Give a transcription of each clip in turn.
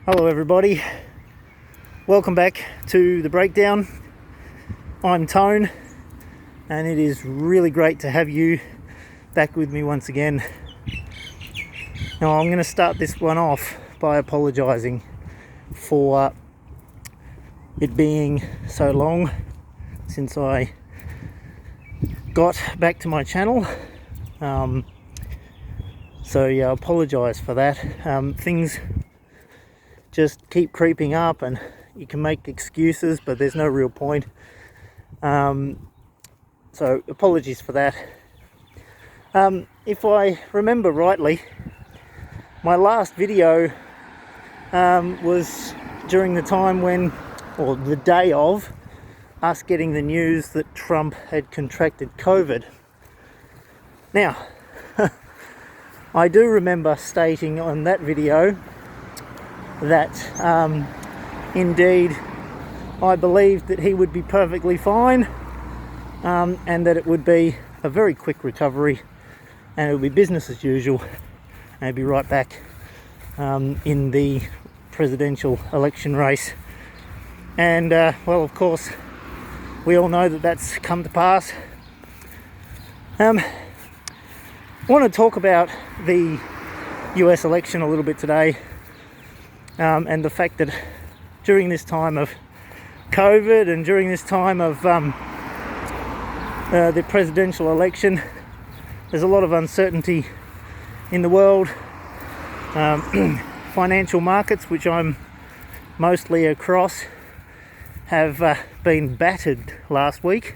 Hello everybody, welcome back to the breakdown. I'm Tone and it is really great to have you back with me once again. Now I'm going to start this one off by apologising for it being so long since I got back to my channel. So I apologise for that. Things just keep creeping up and you can make excuses, but there's no real point. So apologies for that. If I remember rightly, my last video was during the time when, or the day of, us getting the news that Trump had contracted COVID. Now, I do remember stating on that video that indeed I believed that he would be perfectly fine, and that it would be a very quick recovery and it would be business as usual and he'd be right back in the presidential election race. And well, of course, we all know that that's come to pass. I want to talk about the US election a little bit today. And the fact that during this time of COVID and during this time of the presidential election, there's a lot of uncertainty in the world. Financial markets, which I'm mostly across, have been battered last week,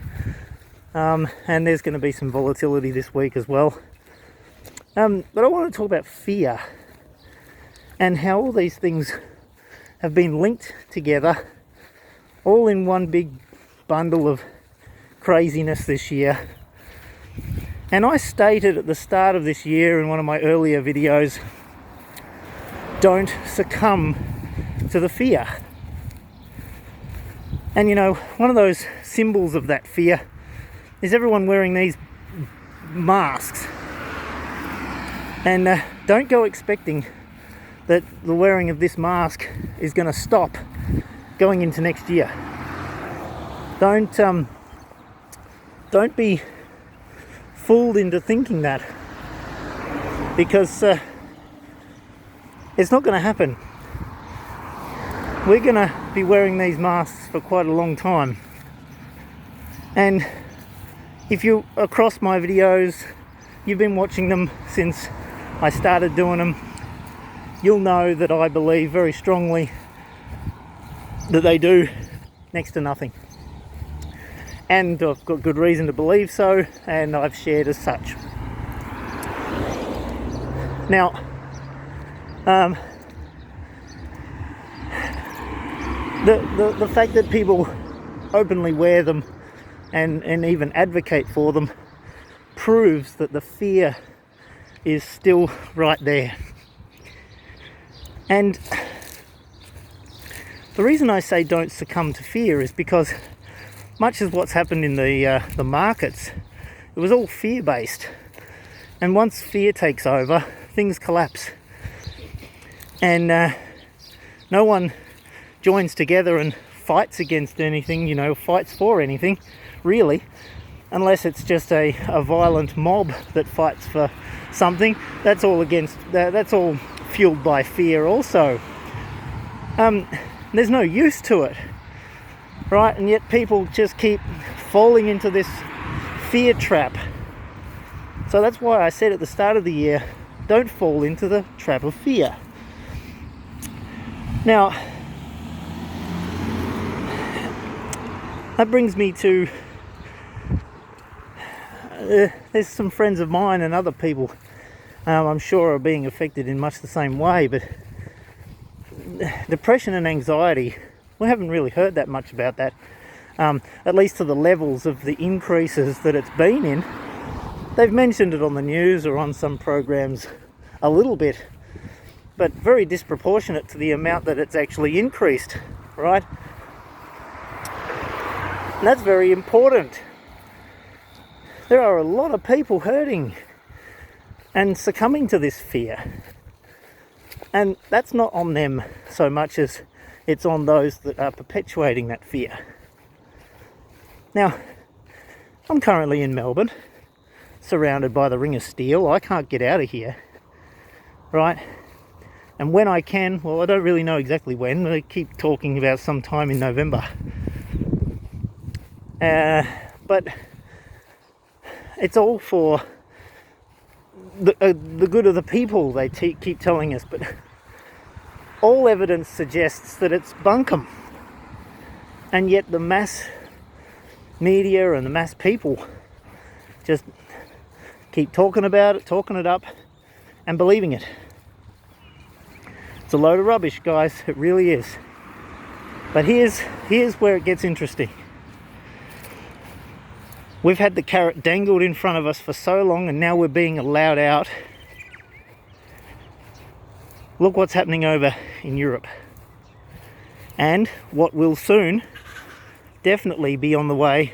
and there's going to be some volatility this week as well. But I want to talk about fear and how all these things have been linked together, all in one big bundle of craziness this year. And I stated at the start of this year in one of my earlier videos, don't succumb to the fear. And you know, one of those symbols of that fear is everyone wearing these masks. And don't go expecting that the wearing of this mask is going to stop going into next year. Don't be fooled into thinking that, because it's not going to happen. We're going to be wearing these masks for quite a long time. And if you're across my videos, you've been watching them since I started doing them, you'll know that I believe very strongly that they do next to nothing. And I've got good reason to believe so, and I've shared as such. Now, the fact that people openly wear them and even advocate for them proves that the fear is still right there. And the reason I say don't succumb to fear is because much as what's happened in the markets, it was all fear-based. And once fear takes over, things collapse. And no one joins together and fights against anything, fights for anything, really, unless it's just a violent mob that fights for something. That's all fueled by fear also. There's no use to it, right? And yet people just keep falling into this fear trap. So that's why I said at the start of the year, don't fall into the trap of fear. Now, that brings me to there's some friends of mine and other people I'm sure are being affected in much the same way, but depression and anxiety, we haven't really heard that much about that, at least to the levels of the increases that it's been in. They've mentioned it on the news or on some programs a little bit, but very disproportionate to the amount that it's actually increased, right? And that's very important. There are a lot of people hurting and succumbing to this fear. And that's not on them so much as it's on those that are perpetuating that fear. Now, I'm currently in Melbourne, surrounded by the ring of steel. I can't get out of here, right? And when I can, well, I don't really know exactly when. They keep talking about sometime in November. But it's all for the good of the people, they keep telling us. But all evidence suggests that it's bunkum. And yet the mass media and the mass people just keep talking about it, talking it up, and believing it. It's a load of rubbish, guys. It really is. But here's where it gets interesting. We've had the carrot dangled in front of us for so long, and now we're being allowed out. Look what's happening over in Europe. And what will soon definitely be on the way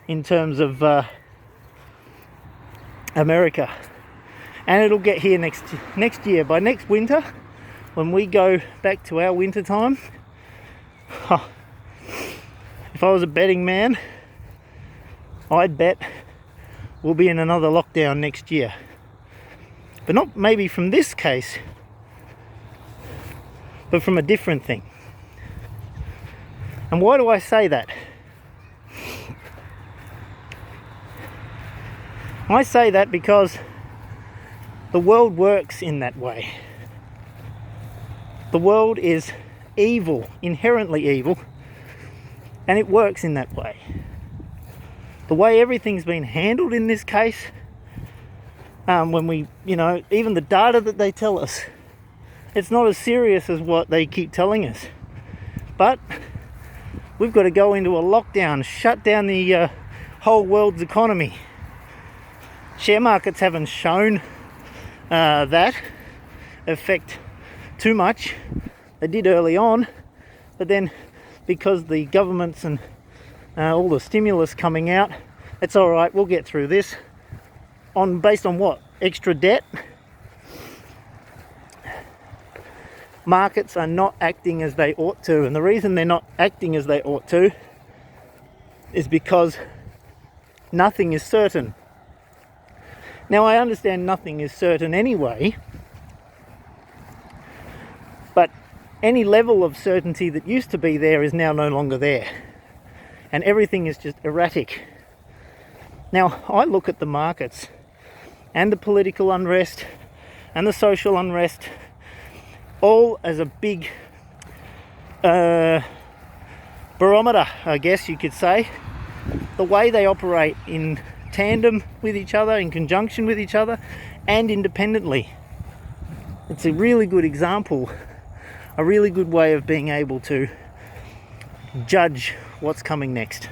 in terms of America. And it'll get here next year. By next winter, when we go back to our winter time, if I was a betting man, I'd bet we'll be in another lockdown next year. But not maybe from this case, but from a different thing. And why do I say that? I say that because the world works in that way. The world is evil, inherently evil, and it works in that way. The way everything's been handled in this case, when we, even the data that they tell us, it's not as serious as what they keep telling us. But we've got to go into a lockdown, shut down the whole world's economy. Share markets haven't shown that effect too much. They did early on, but then because the governments and all the stimulus coming out, it's all right, we'll get through this. Based on what? Extra debt? Markets are not acting as they ought to, and the reason they're not acting as they ought to is because nothing is certain. Now, I understand nothing is certain anyway, but any level of certainty that used to be there is now no longer there. And everything is just erratic. Now, I look at the markets and the political unrest and the social unrest all as a big barometer, I guess you could say. The way they operate in tandem with each other, in conjunction with each other, and independently. It's a really good example, a really good way of being able to judge what's coming next.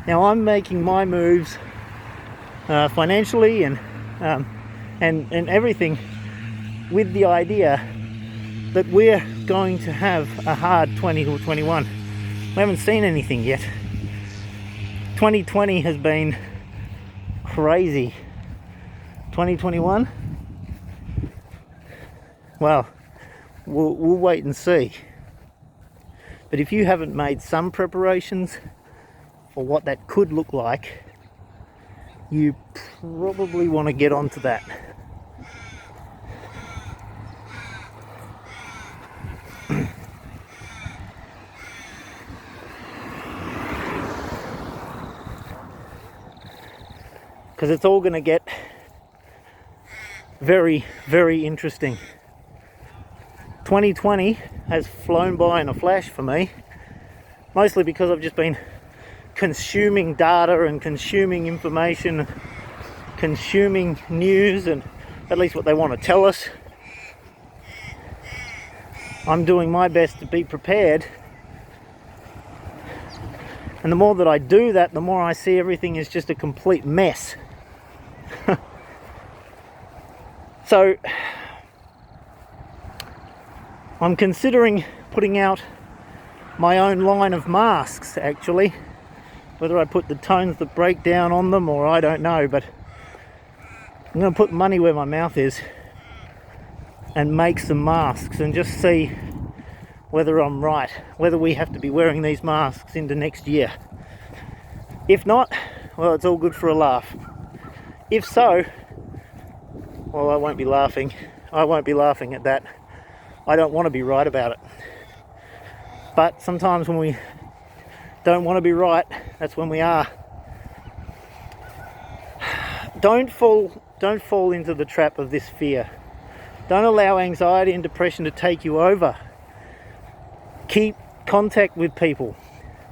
Now, I'm making my moves financially and everything with the idea that we're going to have a hard 2021. We haven't seen anything yet. 2020 has been crazy. 2021, well, we'll wait and see. But if you haven't made some preparations for what that could look like, you probably want to get onto that. Because it's all going to get very, very interesting. 2020 has flown by in a flash for me, mostly because I've just been consuming data and consuming information, consuming news, and at least what they want to tell us. I'm doing my best to be prepared, and the more that I do that, the more I see everything is just a complete mess. So I'm considering putting out my own line of masks, actually. Whether I put the tones that break down on them or I don't know, but I'm going to put money where my mouth is and make some masks and just see whether I'm right, whether we have to be wearing these masks into next year. If not, well, it's all good for a laugh. If so, well, I won't be laughing. I won't be laughing at that. I don't want to be right about it. But sometimes when we don't want to be right, that's when we are. Don't fall into the trap of this fear. Don't allow anxiety and depression to take you over. Keep contact with people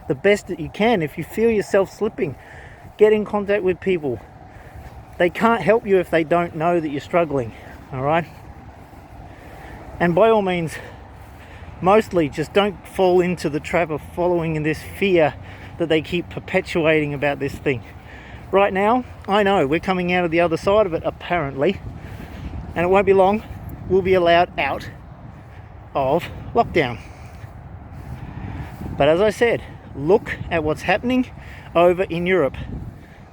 the best that you can. If you feel yourself slipping, get in contact with people. They can't help you if they don't know that you're struggling, all right? And by all means, mostly just don't fall into the trap of following in this fear that they keep perpetuating about this thing. Right now, I know we're coming out of the other side of it, apparently, and it won't be long, we'll be allowed out of lockdown. But as I said, look at what's happening over in Europe.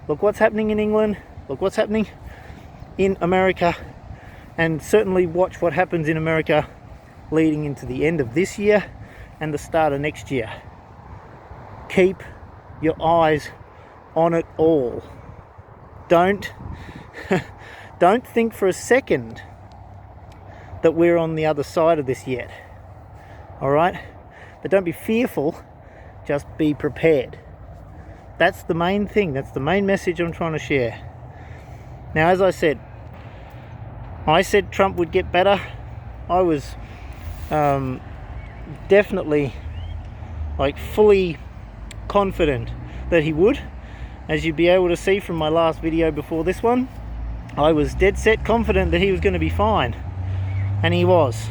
Look what's happening in England. Look what's happening in America. And certainly watch what happens in America leading into the end of this year and the start of next year. Keep your eyes on it all. Don't think for a second that we're on the other side of this yet. All right? But don't be fearful, just be prepared. That's the main thing. That's the main message I'm trying to share. Now, as I said Trump would get better. I was definitely fully confident that he would. As you'd be able to see from my last video before this one, I was dead set confident that he was going to be fine. And he was.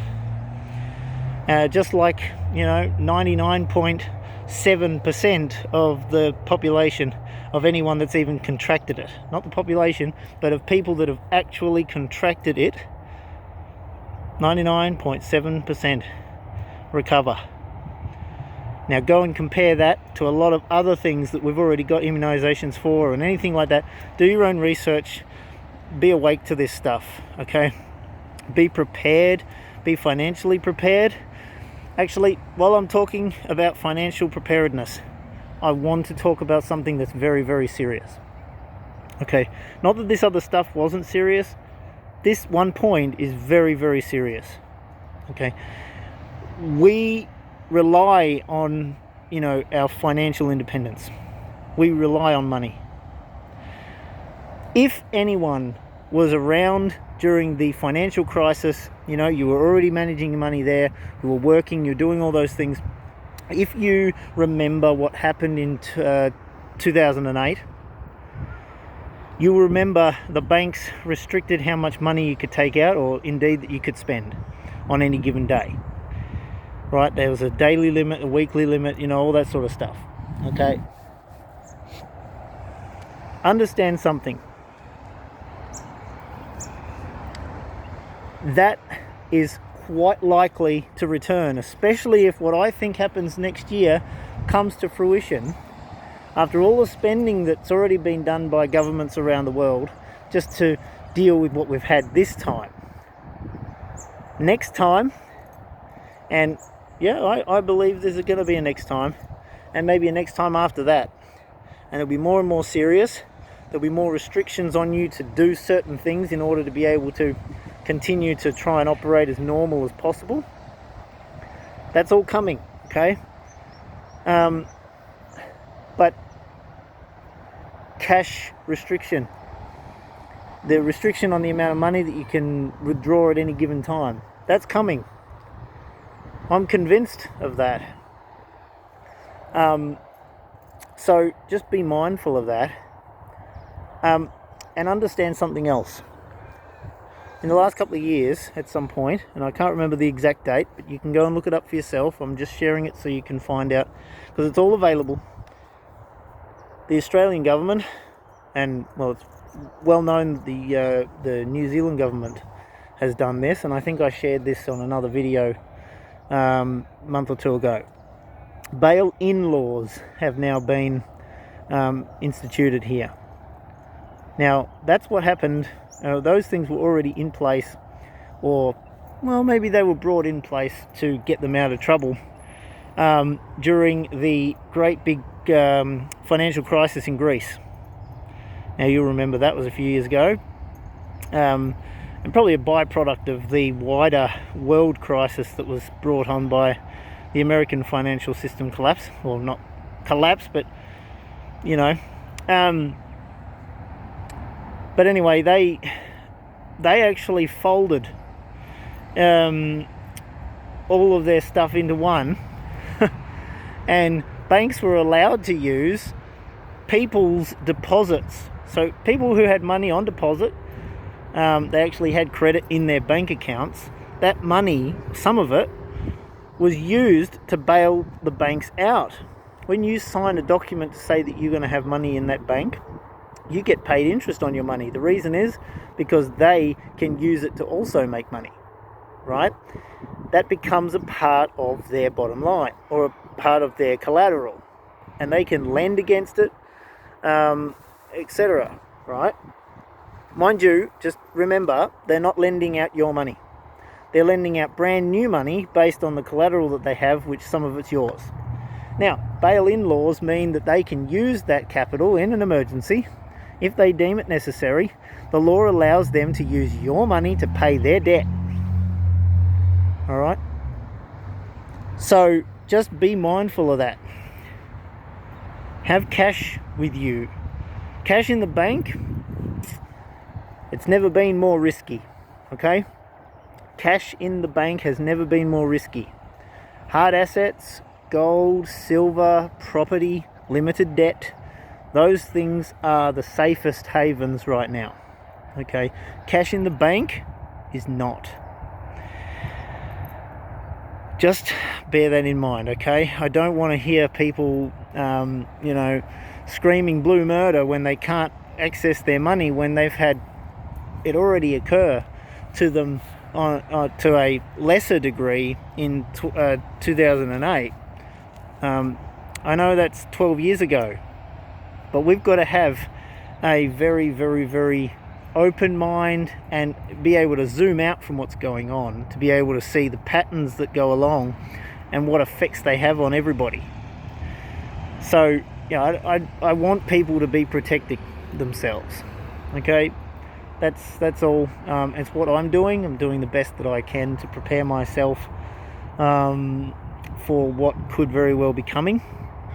Just like, 99.7% of the population of anyone that's even contracted it. Not the population, but of people that have actually contracted it. 99.7% recover. Now go and compare that to a lot of other things that we've already got immunizations for and anything like that. Do your own research. Be awake to this stuff, okay? Be prepared. Be financially prepared. Actually, while I'm talking about financial preparedness, I want to talk about something that's very, very serious. Okay, not that this other stuff wasn't serious. This one point is very, very serious. Okay, we rely on, our financial independence. We rely on money. If anyone was around during the financial crisis, you were already managing your money there, you were working, you're doing all those things. If you remember what happened in 2008, you will remember the banks restricted how much money you could take out, or indeed that you could spend on any given day. Right? There was a daily limit, a weekly limit, all that sort of stuff. Okay? Understand something. That is quite likely to return, especially if what I think happens next year comes to fruition. After all the spending that's already been done by governments around the world just to deal with what we've had this time. Next time, and I believe there's going to be a next time, and maybe a next time after that. And it'll be more and more serious. There'll be more restrictions on you to do certain things in order to be able to continue to try and operate as normal as possible. That's all coming, okay? But cash restriction, the restriction on the amount of money that you can withdraw at any given time, that's coming. I'm convinced of that. So just be mindful of that, and understand something else. In the last couple of years, at some point, and I can't remember the exact date, but you can go and look it up for yourself. I'm just sharing it so you can find out, because it's all available. The Australian government, and it's well known the New Zealand government has done this, and I think I shared this on another video a month or two ago. Bail-in laws have now been instituted here. Now, that's what happened Those things were already in place, or well, maybe they were brought in place to get them out of trouble during the great big financial crisis in Greece. Now you'll remember that was a few years ago, and probably a byproduct of the wider world crisis that was brought on by the American financial system collapse. Well, not collapse, but but anyway, they actually folded all of their stuff into one, and banks were allowed to use people's deposits. So people who had money on deposit, they actually had credit in their bank accounts. That money, some of it, was used to bail the banks out. When you sign a document to say that you're going to have money in that bank, you get paid interest on your money. The reason is because they can use it to also make money, right? That becomes a part of their bottom line, or a part of their collateral, and they can lend against it, etc., right? Mind you, just remember, they're not lending out your money. They're lending out brand new money based on the collateral that they have, which some of it's yours. Now, bail-in laws mean that they can use that capital in an emergency. If they deem it necessary, the law allows them to use your money to pay their debt. All right? So just be mindful of that. Have cash with you. Cash in the bank, it's never been more risky, okay? Cash in the bank has never been more risky. Hard assets, gold, silver, property, limited debt, those things are the safest havens right now, okay? Cash in the bank is not. Just bear that in mind, okay? I don't want to hear people, screaming blue murder when they can't access their money, when they've had it already occur to them to a lesser degree in 2008. I know that's 12 years ago, but we've got to have a very, very, very open mind and be able to zoom out from what's going on, to be able to see the patterns that go along and what effects they have on everybody. So, I want people to be protecting themselves, okay? That's all. It's what I'm doing. I'm doing the best that I can to prepare myself for what could very well be coming.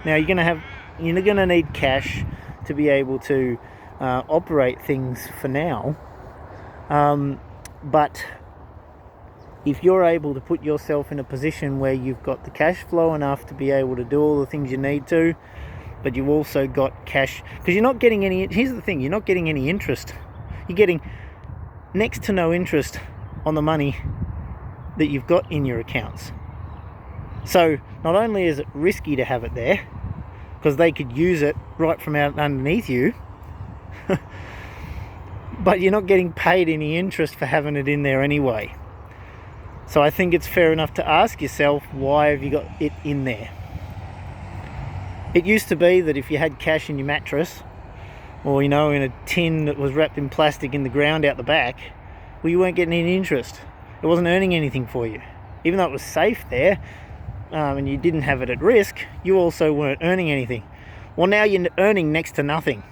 Now you're gonna need cash to be able to operate things for now. But if you're able to put yourself in a position where you've got the cash flow enough to be able to do all the things you need to, but you've also got cash, because you're not getting any, here's the thing, you're not getting any interest. You're getting next to no interest on the money that you've got in your accounts. So not only is it risky to have it there, because they could use it right from out underneath you, but you're not getting paid any interest for having it in there anyway. So I think it's fair enough to ask yourself, why have you got it in there? It used to be that if you had cash in your mattress, or in a tin that was wrapped in plastic in the ground out the back, well, you weren't getting any interest. It wasn't earning anything for you. Even though it was safe there, and you didn't have it at risk, you also weren't earning anything. Well, now you're earning next to nothing.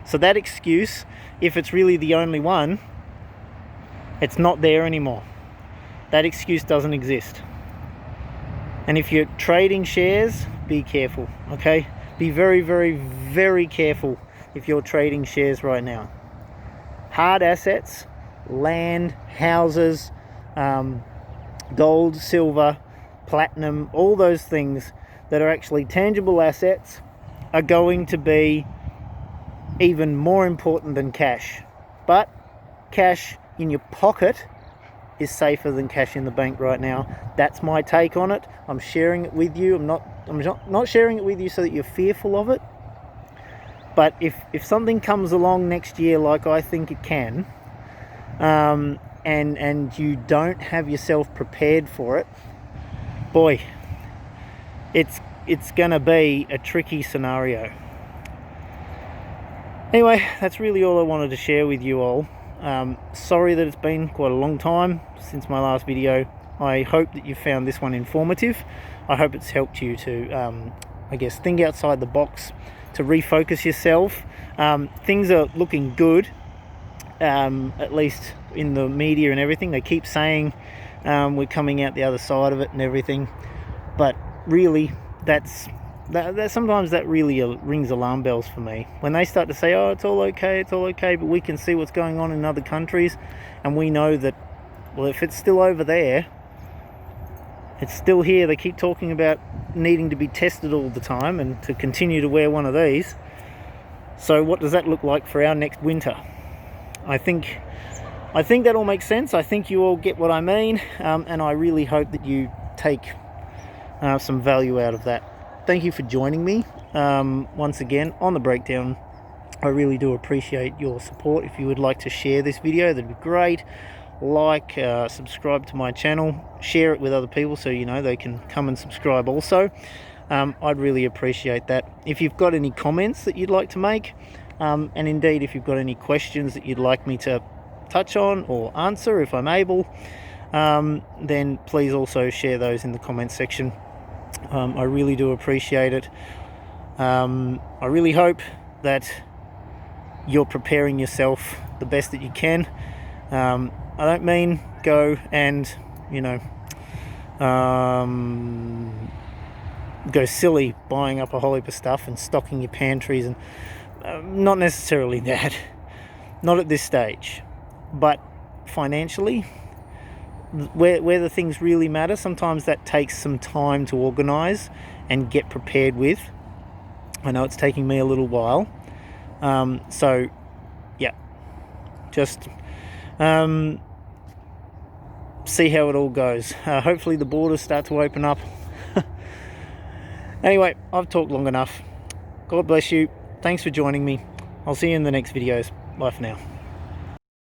So that excuse, if it's really the only one, it's not there anymore. That excuse doesn't exist. And if you're trading shares, be careful, okay? Be very, very, very careful if you're trading shares right now. Hard assets, land, houses, gold, silver, platinum, all those things that are actually tangible assets are going to be even more important than cash. But cash in your pocket is safer than cash in the bank right now. That's my take on it. I'm sharing it with you. I'm not sharing it with you so that you're fearful of it. But if something comes along next year like I think it can, and you don't have yourself prepared for it, boy, it's going to be a tricky scenario. Anyway, that's really all I wanted to share with you all. Sorry that it's been quite a long time since my last video. I hope that you found this one informative. I hope it's helped you to, I guess, think outside the box, to refocus yourself. Things are looking good, at least in the media and everything. They keep saying we're coming out the other side of it and everything, but really that sometimes that really rings alarm bells for me when they start to say, oh, it's all okay, but we can see what's going on in other countries, and we know that, well, if it's still over there, it's still here. They keep talking about needing to be tested all the time and to continue to wear one of these. So what does that look like for our next winter? I think that all makes sense. I think you all get what I mean, and I really hope that you take some value out of that. Thank you for joining me once again on the breakdown. I really do appreciate your support. If you would like to share this video, that'd be great. Like, subscribe to my channel, share it with other people so you know they can come and subscribe also. I'd really appreciate that. If you've got any comments that you'd like to make, and indeed if you've got any questions that you'd like me to touch on or answer if I'm able, then please also share those in the comments section. I really do appreciate it. I really hope that you're preparing yourself the best that you can. I don't mean go and, go silly buying up a whole heap of stuff and stocking your pantries, and not necessarily that, not at this stage, but financially, where the things really matter, sometimes that takes some time to organize and get prepared with. I know it's taking me a little while, so yeah, just see how it all goes. Hopefully the borders start to open up. Anyway, I've talked long enough. God bless you. Thanks for joining me. I'll see you in the next videos. Bye for now.